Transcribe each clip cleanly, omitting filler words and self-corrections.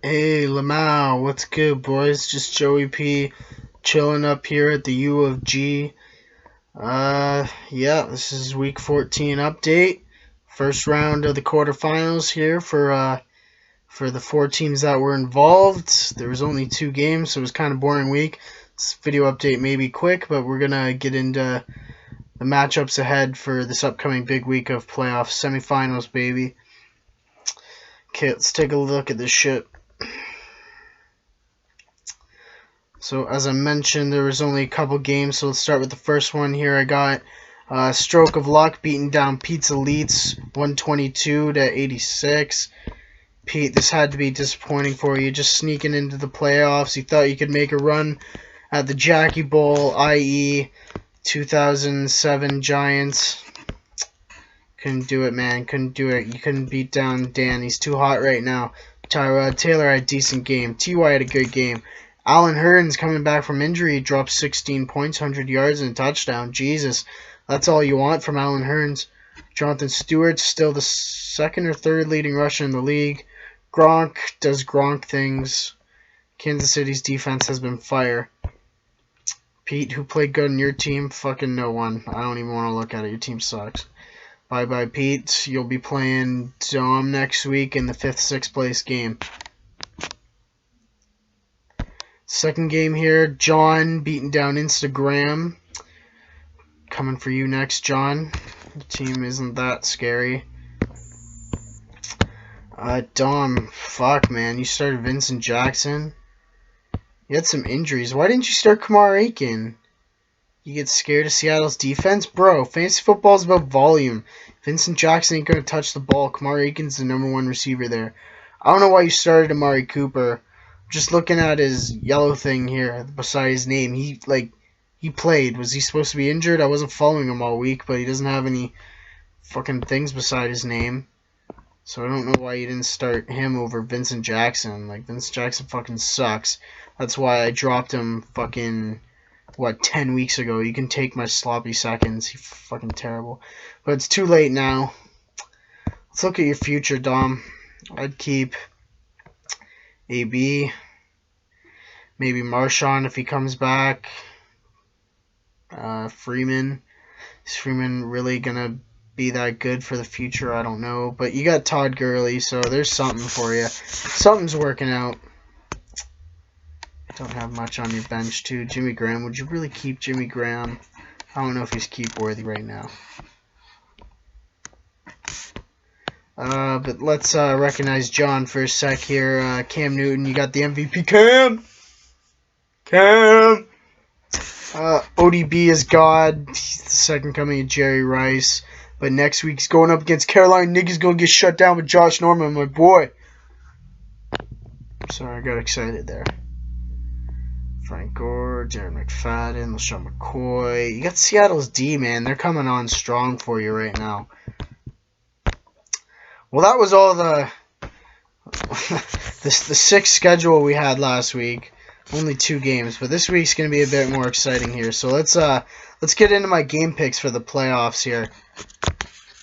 Hey, Lamau, what's good, boys? Just Joey P, chilling up here at the U of G. Yeah, this is week 14 update. First round of the quarterfinals here for the four teams that were involved. There was only two games, so it was kind of boring week. This video update may be quick, but we're gonna get into the matchups ahead for this upcoming big week of playoffs, semifinals, baby. Okay, let's take a look at this shit. So as I mentioned, there was only a couple games, so let's start with the first one here. I got Stroke of Luck beating down Pizza Leeds 122 to 86. Pete, this had to be disappointing for you. Just sneaking into the playoffs. You thought you could make a run at the Jackie Bowl, i.e. 2007 Giants. Couldn't do it, man. Couldn't do it. You couldn't beat down Dan. He's too hot right now. Tyrod Taylor had a decent game. T.Y. had a good game. Allen Hurns coming back from injury. He dropped 16 points, 100 yards, and a touchdown. Jesus. That's all you want from Allen Hurns. Jonathan Stewart's still the second or third leading rusher in the league. Gronk does Gronk things. Kansas City's defense has been fire. Pete, who played good on your team? Fucking no one. I don't even want to look at it. Your team sucks. Bye-bye, Pete. You'll be playing Dom next week in the 5th, 6th place game. Second game here, John beating down Instagram. Coming for you next, John. The team isn't that scary. Dom, fuck, man. You started Vincent Jackson. You had some injuries. Why didn't you start Kamar Aiken? You get scared of Seattle's defense? Bro, fantasy football is about volume. Vincent Jackson ain't going to touch the ball. Kamar Aiken's the #1 receiver there. I don't know why you started Amari Cooper. Just looking at his yellow thing here beside his name, he played. Was he supposed to be injured? I wasn't following him all week, but he doesn't have any fucking things beside his name. So I don't know why you didn't start him over Vincent Jackson. Like, Vincent Jackson fucking sucks. That's why I dropped him fucking, 10 weeks ago. You can take my sloppy seconds. He's fucking terrible. But it's too late now. Let's look at your future, Dom. I'd keep AB, maybe Marshawn if he comes back. Freeman. Is Freeman really going to be that good for the future? I don't know. But you got Todd Gurley, so there's something for you. Something's working out. Don't have much on your bench, too. Jimmy Graham. Would you really keep Jimmy Graham? I don't know if he's keep worthy right now. But let's recognize John for a sec here. Cam Newton, you got the MVP. Cam! ODB is God. He's the second coming of Jerry Rice. But next week he's going up against Carolina. Niggas going to get shut down with Josh Norman, my boy. Sorry, I got excited there. Frank Gore, Jared McFadden, LaShawn McCoy. You got Seattle's D, man. They're coming on strong for you right now. Well, that was all the 6 schedule we had last week. Only 2 games, but this week's going to be a bit more exciting here. So let's get into my game picks for the playoffs here.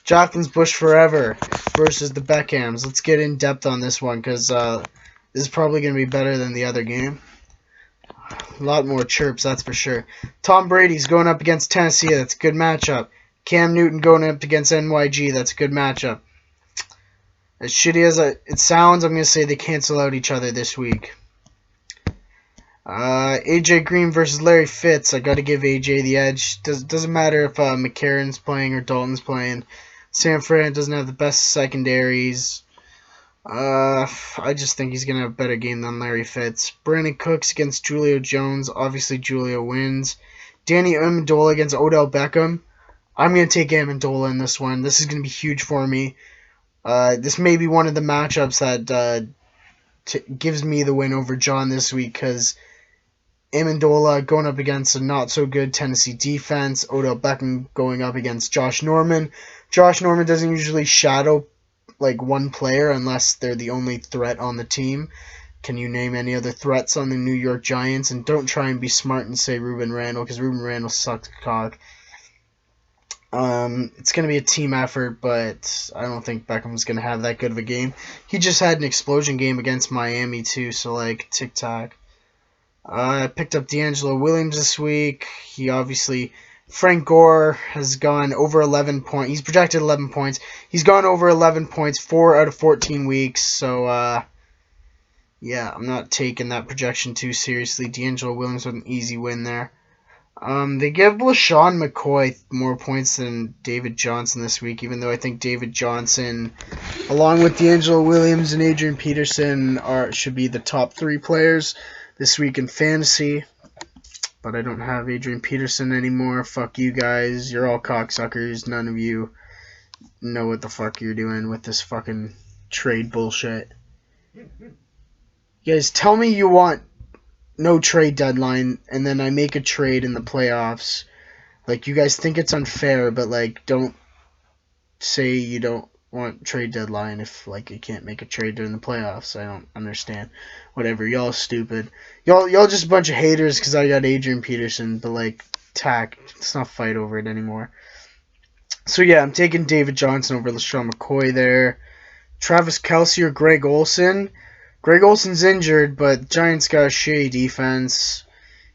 Jacqueline's Bush Forever versus the Beckhams. Let's get in depth on this one because this is probably going to be better than the other game. A lot more chirps, that's for sure. Tom Brady's going up against Tennessee. That's a good matchup. Cam Newton going up against NYG. That's a good matchup. As shitty as it sounds, I'm going to say they cancel out each other this week. AJ Green versus Larry Fitz. I got to give AJ the edge. Doesn't matter if McCarron's playing or Dalton's playing. San Fran doesn't have the best secondaries. I just think he's going to have a better game than Larry Fitz. Brandon Cooks against Julio Jones. Obviously, Julio wins. Danny Amendola against Odell Beckham. I'm going to take Amendola in this one. This is going to be huge for me. This may be one of the matchups that gives me the win over John this week because Amendola going up against a not-so-good Tennessee defense. Odell Beckham going up against Josh Norman. Josh Norman doesn't usually shadow like one player unless they're the only threat on the team. Can you name any other threats on the New York Giants? And don't try and be smart and say Ruben Randle because Ruben Randle sucks cock. It's going to be a team effort, but I don't think Beckham's going to have that good of a game. He just had an explosion game against Miami, too, so, like, tic-tac. I picked up D'Angelo Williams this week. He obviously... Frank Gore has gone over 11 points. He's projected 11 points. He's gone over 11 points 4 out of 14 weeks, so, yeah, I'm not taking that projection too seriously. D'Angelo Williams with an easy win there. They give LaShawn McCoy more points than David Johnson this week, even though I think David Johnson, along with D'Angelo Williams and Adrian Peterson, should be the top 3 players this week in fantasy. But I don't have Adrian Peterson anymore. Fuck you guys. You're all cocksuckers. None of you know what the fuck you're doing with this fucking trade bullshit. You guys tell me you want no trade deadline, and then I make a trade in the playoffs. Like, you guys think it's unfair, but, like, don't say you don't want trade deadline if, like, you can't make a trade during the playoffs. I don't understand. Whatever, y'all stupid. Y'all just a bunch of haters because I got Adrian Peterson, but, like, tack. Let's not fight over it anymore. So, yeah, I'm taking David Johnson over LaShawn McCoy there. Travis Kelce or Greg Olsen. Greg Olsen's injured, but Giants got a shitty defense.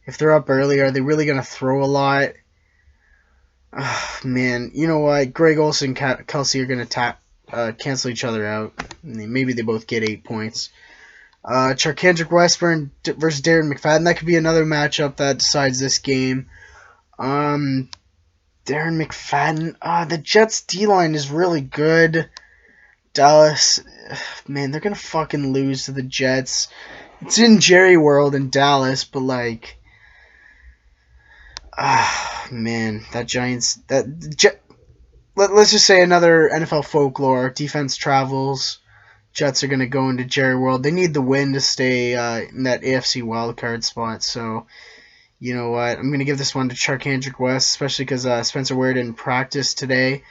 If they're up early, are they really going to throw a lot? Man, you know what? Greg Olsen and Kelce are going to cancel each other out. Maybe they both get 8 points. Charkandrick Westburn versus Darren McFadden. That could be another matchup that decides this game. Darren McFadden. The Jets' D-line is really good. Dallas, man, they're going to fucking lose to the Jets. It's in Jerry World in Dallas, but, like, man, that Giants, let's just say another NFL folklore. Defense travels. Jets are going to go into Jerry World. They need the win to stay in that AFC wildcard spot, so you know what? I'm going to give this one to Charkandrick West, especially because Spencer Ware didn't practice today.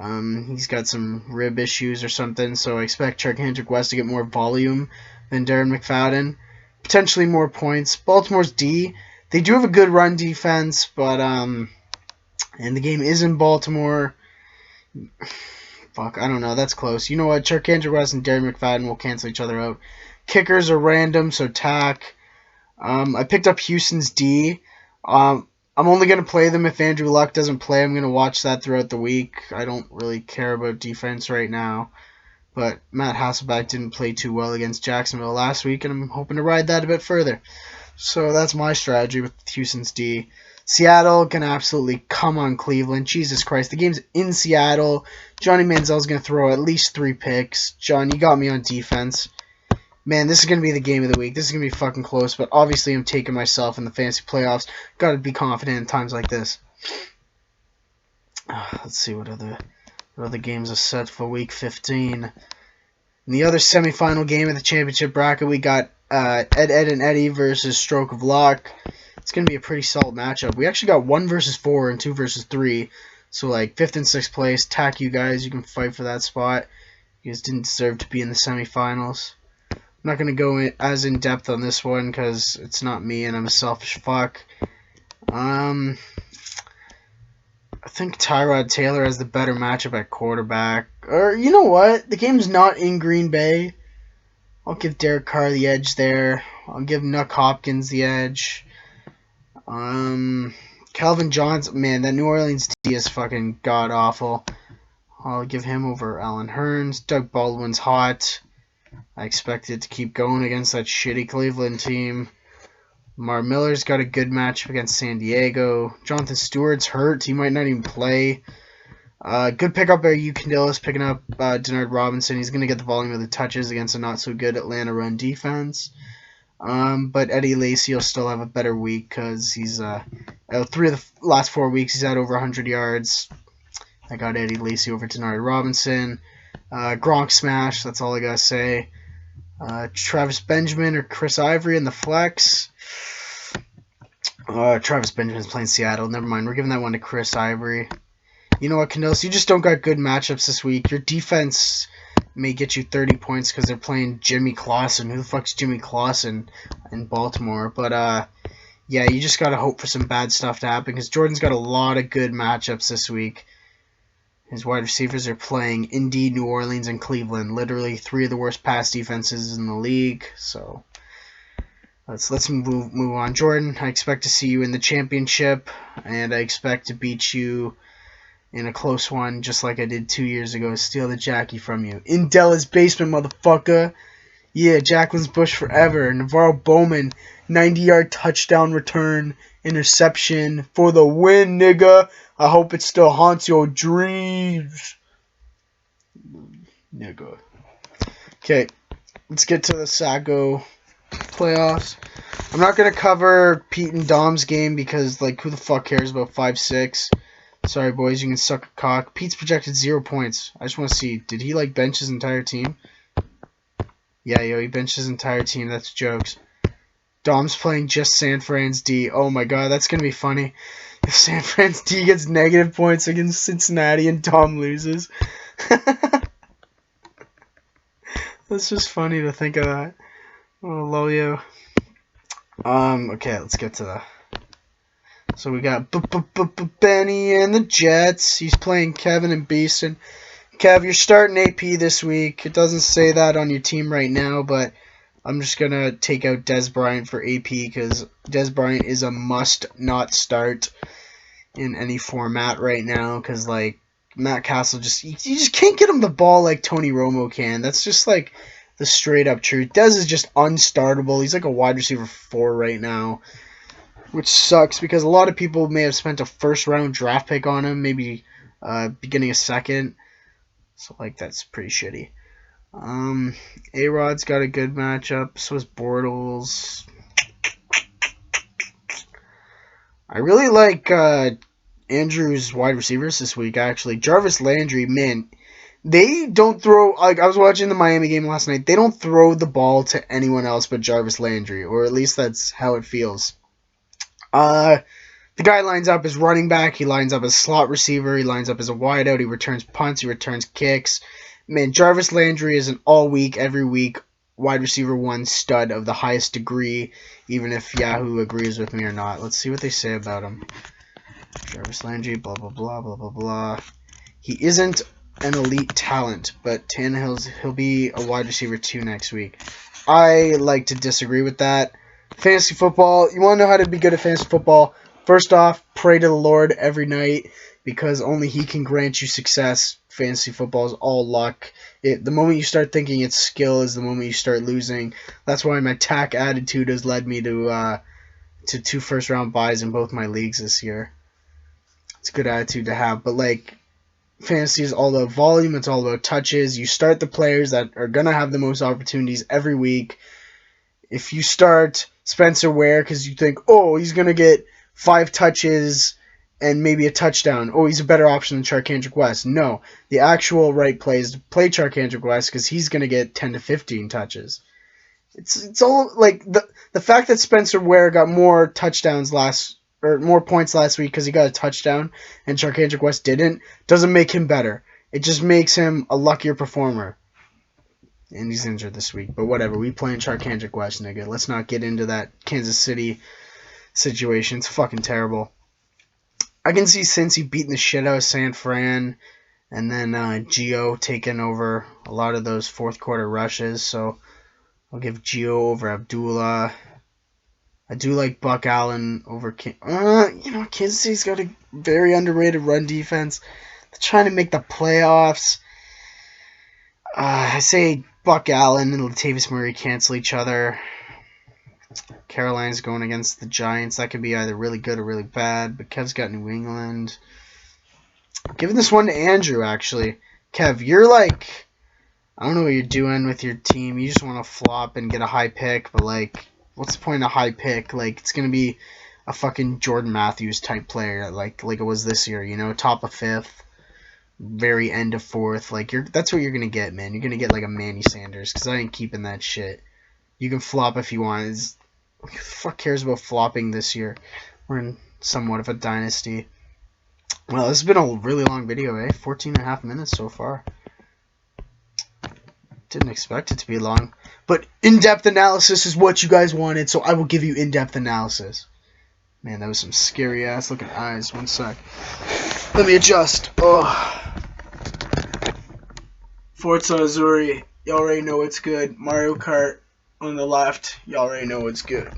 He's got some rib issues or something, so I expect Charkandrick West to get more volume than Darren McFadden. Potentially more points. Baltimore's D, they do have a good run defense, but, and the game is in Baltimore. Fuck, I don't know, that's close. You know what? Charkandrick West and Darren McFadden will cancel each other out. Kickers are random, so tack. I picked up Houston's D. I'm only going to play them if Andrew Luck doesn't play. I'm going to watch that throughout the week. I don't really care about defense right now. But Matt Hasselbeck didn't play too well against Jacksonville last week, and I'm hoping to ride that a bit further. So that's my strategy with Houston's D. Seattle can absolutely come on Cleveland. Jesus Christ, the game's in Seattle. Johnny Manziel's going to throw at least 3 picks. John, you got me on defense. Man, this is going to be the game of the week. This is going to be fucking close, but obviously I'm taking myself in the fantasy playoffs. Got to be confident in times like this. Let's see what other games are set for week 15. In the other semifinal game of the championship bracket, we got Ed and Eddie versus Stroke of Luck. It's going to be a pretty solid matchup. We actually got 1 versus 4 and 2 versus 3. So, like, 5th and 6th place. Tack you guys. You can fight for that spot. You guys didn't deserve to be in the semifinals. I'm not going to go as in-depth on this one because it's not me and I'm a selfish fuck. I think Tyrod Taylor has the better matchup at quarterback. Or, you know what? The game's not in Green Bay. I'll give Derek Carr the edge there. I'll give Nuck Hopkins the edge. Calvin Johnson, man, that New Orleans D is fucking god-awful. I'll give him over Allen Hurns. Doug Baldwin's hot. I expect it to keep going against that shitty Cleveland team. Lamar Miller's got a good matchup against San Diego. Jonathan Stewart's hurt. He might not even play. Good pickup by Candillis picking up Denard Robinson. He's going to get the volume of the touches against a not-so-good Atlanta run defense. But Eddie Lacy will still have a better week because he's 3 of the last 4 weeks he's had over 100 yards. I got Eddie Lacy over Denard Robinson. Gronk smash, that's all I got to say. Travis Benjamin or Chris Ivory in the flex. Travis Benjamin's playing Seattle. Never mind, we're giving that one to Chris Ivory. You know what, Candelas? You just don't got good matchups this week. Your defense may get you 30 points because they're playing Jimmy Clausen. Who the fuck's Jimmy Clausen in Baltimore? But, yeah, you just got to hope for some bad stuff to happen because Jordan's got a lot of good matchups this week. His wide receivers are playing Indy, New Orleans, and Cleveland. Literally 3 of the worst pass defenses in the league. So let's move on. Jordan, I expect to see you in the championship, and I expect to beat you in a close one, just like I did 2 years ago. Steal the Jackie from you. In Della's basement, motherfucker. Yeah, Jacqueline's Bush forever. Navarro Bowman, 90-yard touchdown return, interception for the win, nigga. I hope it still haunts your dreams. Nigga. Okay, let's get to the Sago playoffs. I'm not going to cover Pete and Dom's game because, like, who the fuck cares about 5-6? Sorry, boys, you can suck a cock. Pete's projected 0 points. I just want to see, did he, like, bench his entire team? Yeah, yo, he benched his entire team. That's jokes. Dom's playing just San Fran's D. Oh my god, that's going to be funny. If San Fran's D gets negative points against Cincinnati and Dom loses. That's just funny to think of that. Oh, lol, yo. Okay, let's get to the... So we got Benny and the Jets. He's playing Kevin and Beeson. Kev, you're starting AP this week. It doesn't say that on your team right now, but I'm just going to take out Des Bryant for AP because Des Bryant is a must-not start in any format right now because, like, Matt Castle you just can't get him the ball like Tony Romo can. That's just, like, the straight-up truth. Des is just unstartable. He's like a wide receiver 4 right now, which sucks because a lot of people may have spent a first-round draft pick on him, maybe beginning a second. So, like, that's pretty shitty. A-Rod's got a good matchup. So is Bortles. I really like Andrew's wide receivers this week, actually. Jarvis Landry, man, they don't throw... Like, I was watching the Miami game last night. They don't throw the ball to anyone else but Jarvis Landry, or at least that's how it feels. The guy lines up as running back. He lines up as slot receiver. He lines up as a wideout. He returns punts. He returns kicks. Man, Jarvis Landry is an all-week, every week wide receiver 1 stud of the highest degree, even if Yahoo agrees with me or not. Let's see what they say about him. Jarvis Landry, blah, blah, blah, blah, blah, blah. He isn't an elite talent, but he'll be a wide receiver 2 next week. I like to disagree with that. Fantasy football, you want to know how to be good at fantasy football? First off, pray to the Lord every night because only He can grant you success. Fantasy football is all luck. The moment you start thinking it's skill is the moment you start losing. That's why my tack attitude has led me to 2 first-round buys in both my leagues this year. It's a good attitude to have, but like fantasy is all about volume. It's all about touches. You start the players that are gonna have the most opportunities every week. If you start Spencer Ware because you think, oh, he's gonna get 5 touches and maybe a touchdown. Oh, he's a better option than Charkandrick West. No, the actual right play is to play Charkandrick West because he's going to get 10 to 15 touches. It's all like the fact that Spencer Ware got more touchdowns more points last week because he got a touchdown and Charkandrick West didn't doesn't make him better. It just makes him a luckier performer. And he's injured this week, but whatever. We playing Charkandrick West, nigga. Let's not get into that Kansas City situation. It's fucking terrible. I can see Cincy beating the shit out of San Fran, and then Gio taking over a lot of those fourth quarter rushes. So I'll give Gio over Abdullah. I do like Buck Allen over Kansas City's got a very underrated run defense. They're trying to make the playoffs. I say Buck Allen and Latavius Murray cancel each other. Carolina's going against the Giants. That could be either really good or really bad. But Kev's got New England. I'm giving this one to Andrew, actually. Kev, you're like... I don't know what you're doing with your team. You just want to flop and get a high pick. But, like, what's the point of a high pick? Like, it's going to be a fucking Jordan Matthews type player. Like it was this year, you know? Top of 5th. Very end of 4th. Like, that's what you're going to get, man. You're going to get, like, a Manny Sanders. Because I ain't keeping that shit. You can flop if you want. Who the fuck cares about flopping this year? We're in somewhat of a dynasty. Well, this has been a really long video, eh? 14 and a half minutes so far. Didn't expect it to be long. But in-depth analysis is what you guys wanted, so I will give you in-depth analysis. Man, that was some scary-ass looking eyes. One sec. Let me adjust. Oh. Forza Azuri, you already know it's good. Mario Kart on the left, you already know it's good.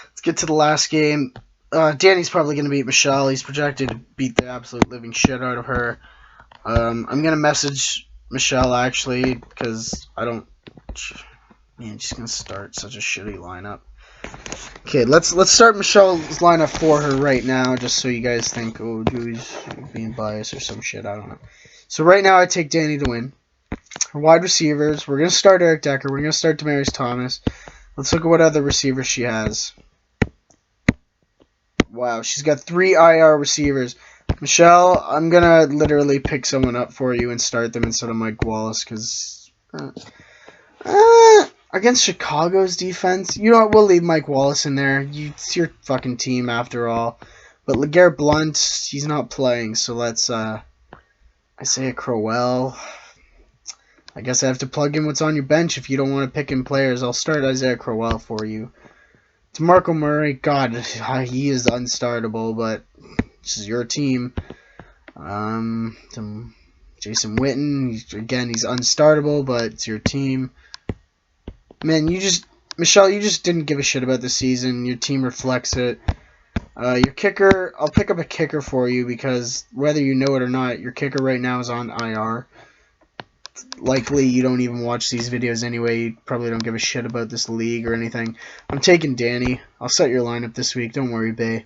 Let's get to the last game. Danny's probably going to beat Michelle. He's projected to beat the absolute living shit out of her. I'm going to message Michelle, actually, because I don't... Man, she's going to start such a shitty lineup. Okay, let's start Michelle's lineup for her right now, just so you guys think, oh, Dewey's being biased or some shit. I don't know. So right now, I take Danny to win. Her wide receivers, we're going to start Eric Decker. We're going to start Demaryius Thomas. Let's look at what other receivers she has. Wow, she's got 3 IR receivers. Michelle, I'm going to literally pick someone up for you and start them instead of Mike Wallace, because... against Chicago's defense, you know what, we'll leave Mike Wallace in there. It's your fucking team after all. But LeGarrette Blount, he's not playing, so let's, Isaiah Crowell. I guess I have to plug in what's on your bench if you don't want to pick in players. I'll start Isaiah Crowell for you. DeMarco Murray, God, he is unstartable, but this is your team. Jason Witten, again, he's unstartable, but it's your team. Man, Michelle, you just didn't give a shit about the season. Your team reflects it. Your kicker, I'll pick up a kicker for you because whether you know it or not, your kicker right now is on IR. Likely you don't even watch these videos anyway. You probably don't give a shit about this league or anything. I'm taking Danny. I'll set your lineup this week. Don't worry, bae.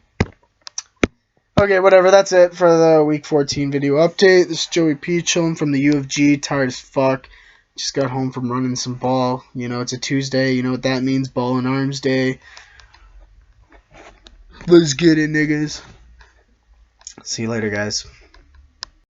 Okay, whatever. That's it for the Week 14 video update. This is Joey P. chilling from the U of G. Tired as fuck. Just got home from running some ball. You know, it's a Tuesday. You know what that means. Ball and arms day. Let's get it, niggas. See you later, guys.